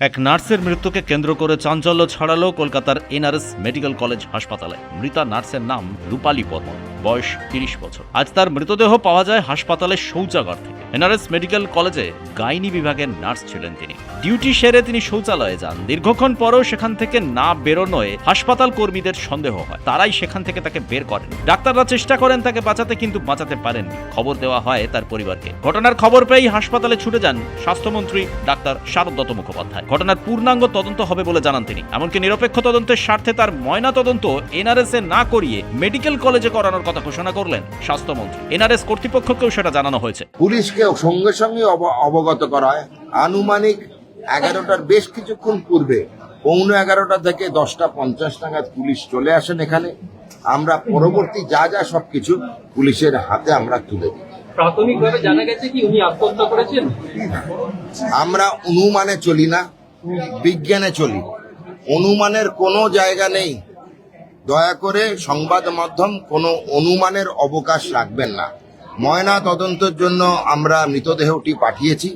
এক নার্সের মৃত্যুকে কেন্দ্র করে চাঞ্চল্য ছড়ালো কলকাতার এনআরএস মেডিকেল কলেজ হাসপাতালে। মৃতা নার্সের নাম রূপালী বর্মন, বয়স ৩০ বছর। আজ তার মৃতদেহ পাওয়া যায় হাসপাতালের শৌচাগার থেকে। এনআরএস মেডিকেল কলেজে গাইনি বিভাগের নার্স ছিলেন তিনি। ডিউটি সেরে তিনি শৌচালয়ে যান। দীর্ঘক্ষণ পরেও সেখান থেকে না বেরোনোয় হাসপাতাল কর্মীদের সন্দেহ হয়, তারাই সেখান থেকে তাকে বের করেন। ডাক্তাররা চেষ্টা করেন তাকে বাঁচাতে, কিন্তু বাঁচাতে পারেননি। খবর দেওয়া হয় তার পরিবারকে। ঘটনার খবর পেয়েই হাসপাতালে ছুটে যান স্বাস্থ্যমন্ত্রী ডাক্তার শারদ দত্ত মুখোপাধ্যায়। ঘটনার পূর্ণাঙ্গ তদন্ত হবে বলে জানান তিনি। এমনকি নিরপেক্ষ তদন্তের স্বার্থে তার ময়না তদন্ত এনআরএস এ না করিয়ে মেডিকেল কলেজে করানোর কথা ঘোষণা করলেন স্বাস্থ্যমন্ত্রী। এনআরএস কর্তৃপক্ষকেও সেটা জানানো হয়েছে। পুলিশকে সঙ্গে সঙ্গে অবগত করা হয়। আনুমানিক 11টার বেশ কিছুক্ষণ পূর্বে 11:15 থেকে 10:50 নাগাদ পুলিশ চলে আসেন এখানে। আমরা পরবর্তী যা সবকিছু পুলিশের হাতে আমরা তুলে দিই। প্রাথমিকভাবে জানা গেছে কি উনি আত্মহত্যা করেছেন? আমরা অনুমানে চলি না, বিজ্ঞানে চলি। অনুমানের কোনো জায়গা নেই। দয়া করে সংবাদ মাধ্যম কোনো অনুমানের অবকাশ রাখবেন না। ময়না তদন্তের জন্য আমরা মৃতদেহটি পাঠিয়েছি।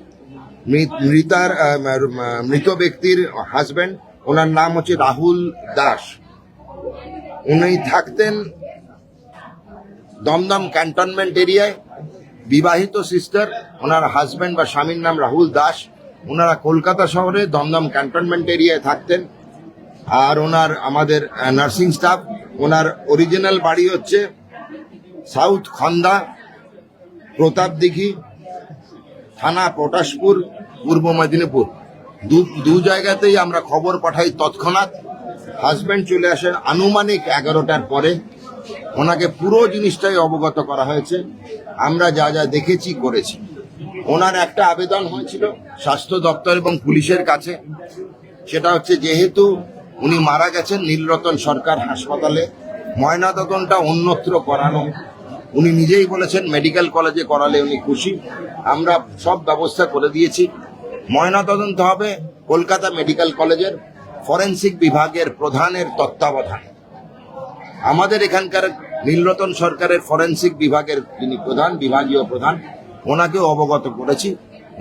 মৃত ব্যক্তির হাজবেন্ড, ওনার নাম হচ্ছে রাহুল দাস। উনি থাকতেন দমদম ক্যান্টনমেন্ট এরিয়ায়। বিবাহিত সিস্টার, ওনার হাজবেন্ড বা স্বামীর নাম রাহুল দাস। ওনারা কলকাতা শহরে দমদম ক্যান্টনমেন্ট এরিয়ায় থাকতেন। আর ওনার আমাদের নার্সিং স্টাফ, ওনার অরিজিনাল বাড়ি হচ্ছে সাউথ খন্দা, প্রতাপদিঘি থানা, পটাশপুর, পূর্ব মেদিনীপুর। দু জায়গাতেই আমরা খবর পাঠাই তৎক্ষণাৎ। হাজবেন্ড চলে আসেন আনুমানিক 11টার পরে। ওনাকে পুরো জিনিসটাই অবগত করা হয়েছে। আমরা যা দেখেছি করেছি। ওনার একটা আবেদন হয়েছিল স্বাস্থ্য দপ্তর এবং পুলিশের কাছে। সেটা হচ্ছে, যেহেতু উনি মারা গেছেন নীলরতন সরকার হাসপাতালে, ময়নাতদন্তটা অন্যত্র করানো। উনি নিজেই বলেছেন মেডিকেল কলেজে করালে উনি খুশি। আমরা সব ব্যবস্থা করে দিয়েছি। ময়নাতদন্ত হবে কলকাতা মেডিকেল কলেজের ফরেনসিক বিভাগের প্রধানের তত্ত্বাবধানে। আমাদের এখানকার নীলরতন সরকারের ফরেনসিক বিভাগের যিনি প্রধান, বিভাগীয় প্রধান, ওনাকেও অবগত করেছি।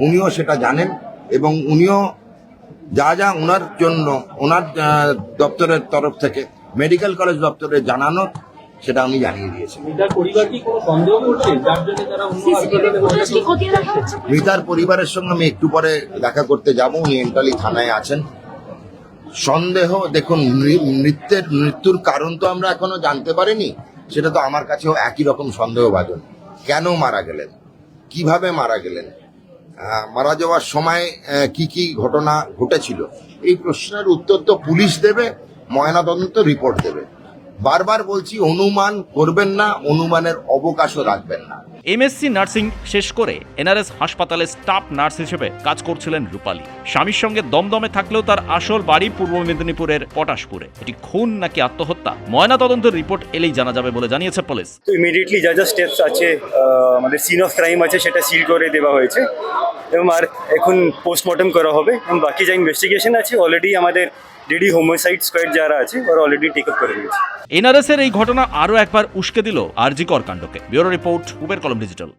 উনিও সেটা জানেন এবং উনিও যা ওনার জন্য ওনার দপ্তরের তরফ থেকে মেডিকেল কলেজ দপ্তরে জানানো, সেটা আমি জানিয়ে দিয়েছি। মৃতার পরিবারের সঙ্গে আমি একটু পরে দেখা করতে যাব। উনি এন্টালি থানায় আছেন। সন্দেহ, দেখুন, মৃত্যুর কারণ তো আমরা এখনো জানতে পারিনি। সেটা তো আমার কাছেও একই রকম সন্দেহভাজন। কেন মারা গেলেন, কিভাবে মারা গেলেন, মারা যাওয়ার সময় কি ঘটনা ঘটেছিল, এই প্রশ্নের উত্তর তো পুলিশ দেবে, ময়নাতদন্ত রিপোর্ট দেবে। বারবার বলছি, অনুমান করবেন না, অনুমানের অবকাশও রাখবেন না। এমএসসি নার্সিং শেষ করে এনআরএস হাসপাতালে স্টাফ নার্স হিসেবে কাজ করছিলেন রূপালী। স্বামীর সঙ্গে দমদমে থাকলেও তার আসল বাড়ি পূর্ব মেদিনীপুরের পটাশপুরে। এটি খুন নাকি আত্মহত্যা, ময়নাতদন্তের রিপোর্ট এলেই জানা যাবে বলে জানিয়েছে পুলিশ। তো ইমিডিয়েটলি যা স্টেপস আছে, আমাদের সিন অফ ক্রাইম আছে, সেটা সিল করে দেওয়া হয়েছে এবং আর এখন পোস্টমর্টম করা হবে এবং বাকি যা ইনভেস্টিগেশন আছে অলরেডি আমাদের ডিডি হোমিসাইড স্কোয়াড যারা আছে ওরা অলরেডি টেক আপ করে নিয়েছে। এনআরএস এর এই ঘটনা আরও একবার উস্কে দিল আরজি কর কাণ্ডকে। ব্যুরো রিপোর্ট, উবের কলম ডিজিটাল।